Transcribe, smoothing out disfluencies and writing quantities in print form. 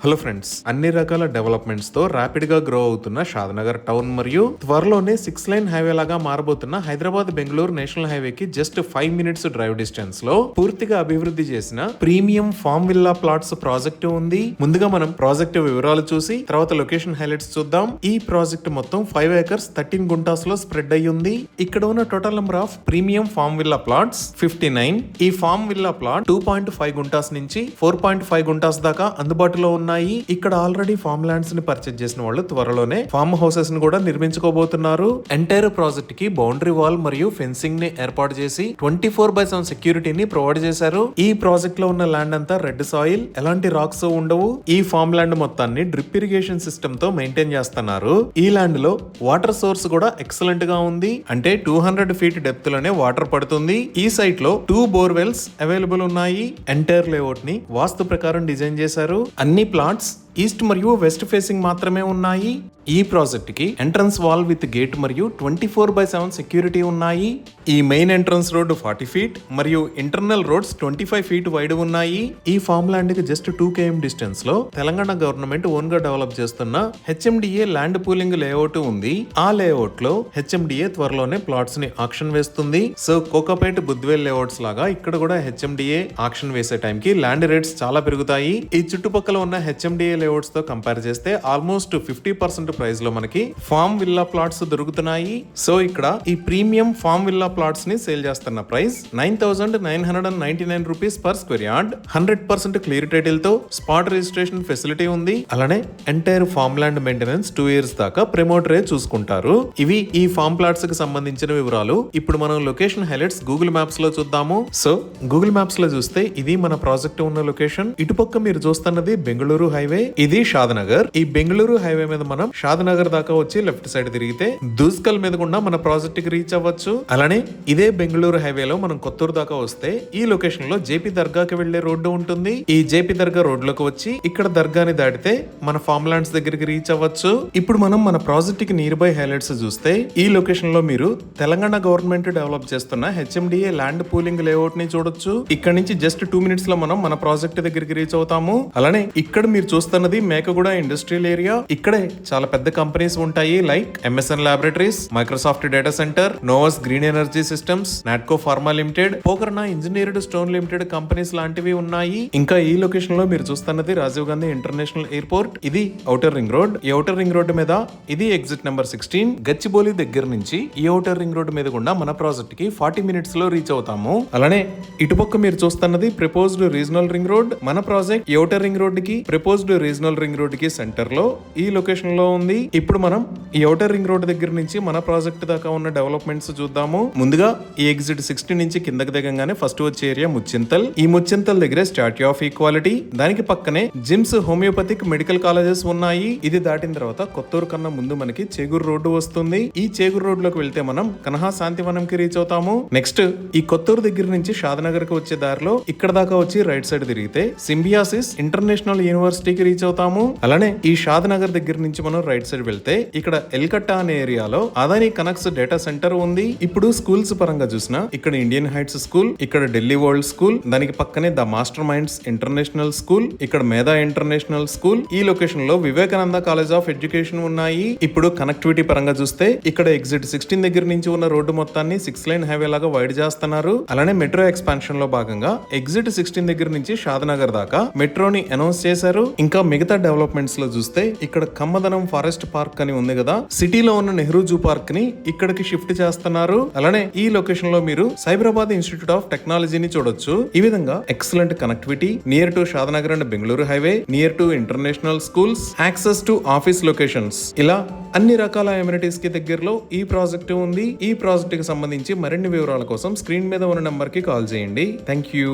Hello friends, అన్ని రకాల developments తో ర్యాపిడ్ గా గ్రో అవుతున్న షాద్నగర్ టౌన్ మరియు త్వరలోనే 6 లైన్ హైవే లాగా మారబోతున్న హైదరాబాద్ బెంగళూరు నేషనల్ హైవే కి జస్ట్ 5 మినిట్స్ డ్రైవ్ డిస్టెన్స్ లో పూర్తిగా అభివృద్ధి చేసిన premium form villa plots project ఉంది. ముందుగా మనం ప్రాజెక్ట్ వివరాలు చూసి తర్వాత లొకేషన్ హైలైట్స్ చూద్దాం. ఈ ప్రాజెక్ట్ మొత్తం 5 ఏకర్స్ 13 గుంటాస్ లో స్ప్రెడ్ అయ్యి ఉంది. ఇక్కడ ఉన్న total number of premium form villa plots 59. ఈ ఫార్మ్ విల్లా ప్లాట్ 2.5 గుంటాస్ నుంచి 4.5 గుంటాస్ దాకా అందుబాటులో ఉన్నాయి. ఇక్కడ ఆల్రెడీ ఫార్మ్ ల్యాండ్స్ ని పర్చేజ్ చేసిన వాళ్ళు త్వరలోనే ఫార్మ్ హౌసెస్ ని కూడా నిర్మించుకోబోతున్నారు. ఎంటైర్ ప్రాజెక్ట్ కి బౌండరీ వాల్ మరియు ఫెన్సింగ్ ని ఏర్పాటు చేసి 24/7 సెక్యూరిటీని ప్రొవైడ్ చేశారు. ఈ ప్రాజెక్ట్ లో ఉన్న ల్యాండ్ అంతా రెడ్ సాయిల్, ఎలాంటి రాక్స్ ఉండవు. ఈ ఫార్మ్ ల్యాండ్ మొత్తాన్ని డ్రిప్ ఇరిగేషన్ సిస్టమ్ తో మెయింటైన్ చేస్తున్నారు. ఈ ల్యాండ్ లో వాటర్ సోర్స్ కూడా ఎక్సలెంట్ గా ఉంది. అంటే 200 ఫీట్ డెప్త్ లోనే వాటర్ పడుతుంది. ఈ సైట్ లో 2 బోర్వెల్స్ అవైలబుల్ ఉన్నాయి. ఎంటైర్ లేఅవుట్ ని వాస్తు ప్రకారం డిజైన్ చేశారు. అన్ని ప్లాట్స్ ఈస్ట్ మరియు వెస్ట్ ఫేసింగ్ మాత్రమే ఉన్నాయి. ఈ ప్రాజెక్ట్ కి ఎంట్రన్స్ వాల్ విత్ గేట్ మరియు 24/7 సెక్యూరిటీ ఉన్నాయి. ఈ మెయిన్ ఎంట్రన్స్ రోడ్ 40 ఫీట్ మరియు ఇంటర్నల్ రోడ్స్ 25 ఫీట్ వైడ్ ఉన్నాయి. ఈ ఫార్మ్ ల్యాండ్ కి జస్ట్ 2 km డిస్టెన్స్ లో తెలంగాణ గవర్నమెంట్ ఓన్ గా డెవలప్ చేస్తున్న HMDA ల్యాండ్ పూలింగ్ లేఅవుట్ ఉంది. ఆ లేఅవుట్ లో HMDA త్వరలోనే ప్లాట్స్ ని ఆక్షన్ వేస్తుంది. సో కోకాపేట్, బుద్వేల్ లేఅవుట్స్ లాగా ఇక్కడ కూడా HMDA ఆక్షన్ వేసే టైం కి ల్యాండ్ రేట్స్ చాలా పెరుగుతాయి. ఈ చుట్టుపక్కల ఉన్న HMDA లేఅవుట్స్ తో కంపేర్ చేస్తే ఆల్మోస్ట్ 50% ప్రైస్ లో మనకి ఫార్మ్ విల్లా ప్లాట్స్ దొరుకుతున్నాయి. సో ఇక్కడ ఈ ప్రీమియం ఫార్మ్ విల్లా ప్లాట్స్ ని సేల్ చేస్తున్న price 9,999 rupees per square yard. 100% clear title తో స్పాట్ రిజిస్ట్రేషన్ ఫెసిలిటీ ఉంది. అలానే entire farm land maintenance 2 years దాకా ప్రమోటరే చూసుకుంటారు. ఇవి ఈ ఫార్మ్ ప్లాట్స్ కి సంబంధించిన వివరాలు. ఇప్పుడు మనం లొకేషన్ హైలైట్స్ గూగుల్ మ్యాప్స్ లో చూద్దాము. సో గూగుల్ మ్యాప్స్ లో చూస్తే ఇది మన ప్రాజెక్ట్ ఉన్న లొకేషన్. ఇటుపక్క మీరు చూస్తున్నది బెంగళూరు హైవే, ఇది షాద్నగర్. ఈ బెంగళూరు హైవే మీద మనం షాద్నగర్ దాకా వచ్చి లెఫ్ట్ సైడ్ తిరిగితే దూస్కల్ మీద గుండా మన ప్రాజెక్ట్ కి రీచ్ అవ్వచ్చు. అలానే ఇదే బెంగళూరు హైవేలో మనం కొత్తూరు దాకా వస్తే ఈ లొకేషన్ లో జేపీ దర్గాకి వెళ్లే రోడ్డు ఉంటుంది. ఈ జేపీ దర్గా రోడ్ లోకి వచ్చి ఇక్కడ దర్గాని దాటితే మన ఫార్మ్ ల్యాండ్స్ దగ్గరికి రీచ్ అవ్వచ్చు. ఇప్పుడు మనం మన ప్రాజెక్ట్ కి నియర్ బై హైలైట్స్ చూస్తే ఈ లొకేషన్ లో మీరు తెలంగాణ గవర్నమెంట్ డెవలప్ చేస్తున్న HMDA ల్యాండ్ పూలింగ్ లేఅవుట్ ని చూడొచ్చు. ఇక్కడ నుంచి జస్ట్ 2 minutes లో మనం మన ప్రాజెక్ట్ దగ్గరికి రీచ్ అవుతాము. అలానే ఇక్కడ మీరు చూస్తున్నది మేకగూడ ఇండస్ట్రియల్ ఏరియా. ఇక్కడే చాలా పెద్ద కంపెనీస్ ఉంటాయి. Like MSN laboratories, Microsoft data center, Novus green energy systems, Natco pharma limited, Pokarna engineered stone limited companies లాంటివి ఉన్నాయి. ఇంకా ఈ లొకేషన్ లో మీరు చూస్తున్నది రాజీవ్ గాంధీ ఇంటర్నేషనల్ ఎయిర్పోర్ట్. ఇది ఔటర్ రింగ్ రోడ్. ఈ ఔటర్ రింగ్ రోడ్ మీద ఇది ఎగ్జిట్ నెంబర్ 16. గచ్చిబౌలి దగ్గర నుంచి ఈ ఔటర్ రింగ్ రోడ్ మీద గుండా మన ప్రాజెక్ట్ కి 40 minutes లో రీచ్ అవుతాము. అలానే ఇటుపక్క మీరు చూస్తున్నది ప్రపోజ్డ్ రీజనల్ రింగ్ రోడ్. మన ప్రాజెక్ట్ ఈ ఔటర్ రింగ్ రోడ్ కి ప్రపోజ్డ్ రీజనల్ రింగ్ రోడ్ కి సెంటర్ లో ఈ లొకేషన్ లో ఉంది. ఇప్పుడు మనం ఈ ఔటర్ రింగ్ రోడ్ దగ్గర నుంచి మన ప్రాజెక్ట్ దాకా ఉన్న డెవలప్మెంట్స్ చూద్దాము. ముందుగా ఈ ఎగ్జిట్ 60 నుంచి కిందకి దిగంగానే ఫస్ట్ వచ్చే ఏరియా ముచ్చింతల్. ఈ ముచ్చింతల్ దగ్గర స్టాట్యూ ఆఫ్ ఈక్వాలిటీ, దానికి పక్కనే జిమ్స్, హోమియోపతిక్ మెడికల్ కాలేజెస్ ఉన్నాయి. ఇది దాటిన తర్వాత కొత్తూరు కన్నా ముందు మనకి చేగూరు రోడ్డు వస్తుంది. ఈ చేగూరు రోడ్ లోకి వెళ్తే మనం కనహా శాంతివనం కి రీచ్ అవుతాము. నెక్స్ట్ ఈ కొత్తూరు దగ్గర నుంచి షాద్నగర్ కి వచ్చే దారిలో ఇక్కడ దాకా వచ్చి రైట్ సైడ్ తిరిగితే సింబియాసిస్ ఇంటర్నేషనల్ యూనివర్సిటీకి రీచ్ అవుతాము. అలానే ఈ షాద్నగర్ దగ్గర నుంచి మనం రైట్ సైడ్ వెళ్తే ఇక్కడ ఎల్కట్టా అనే ఏరియాలో అదానీ కనెక్ట్స్ డేటా సెంటర్ ఉంది. ఇప్పుడు స్కూల్స్ పరంగా చూసినా ఇక్కడ ఇండియన్ హైట్స్ స్కూల్, ఇక్కడ ఢిల్లీ వరల్డ్ స్కూల్, దానికి పక్కనే the master minds international school, ఇక్కడ మేధా ఇంటర్నేషనల్ స్కూల్. ఈ లొకేషన్ లో వివేకానంద కాలేజ్ ఆఫ్ ఎడ్యుకేషన్ ఉన్నాయి. ఇప్పుడు కనెక్టివిటీ పరంగా చూస్తే ఇక్కడ ఎగ్జిట్ 16 దగ్గర నుంచి ఉన్న రోడ్డు మొత్తాన్ని 6 లైన్ హైవే లాగా వైడ్ చేస్తున్నారు. అలానే మెట్రో ఎక్స్పాన్షన్ లో భాగంగా ఎగ్జిట్ 16 దగ్గర నుంచి షాద్నగర్ దాకా మెట్రోని అనౌన్స్ చేశారు. ఇంకా మిగతా డెవలప్మెంట్స్ లో చూస్తే ఇక్కడ కమ్మదనం ఫారెస్ట్ పార్క్ అని ఉంది కదా, సిటీలో ఉన్న నెహ్రూ జూ పార్క్ ని ఇక్కడికి షిఫ్ట్ చేస్తున్నారు. అలానే ఈ లొకేషన్ లో మీరు సైబరాబాద్ ఇన్స్టిట్యూట్ ఆఫ్ టెక్నాలజీని చూడొచ్చు. ఈ విధంగా excellent connectivity, near to Shadnagar and Bengaluru highway, near to international schools, access to office locations, ఇలా అన్ని రకాల ఎమ్యూనిటీస్ కి దగ్గరలో ఈ ప్రాజెక్ట్ ఉంది. ఈ ప్రాజెక్ట్ కి సంబంధించి మరిన్ని వివరాల కోసం స్క్రీన్ మీద ఉన్న నెంబర్ కి కాల్ చేయండి. Thank you.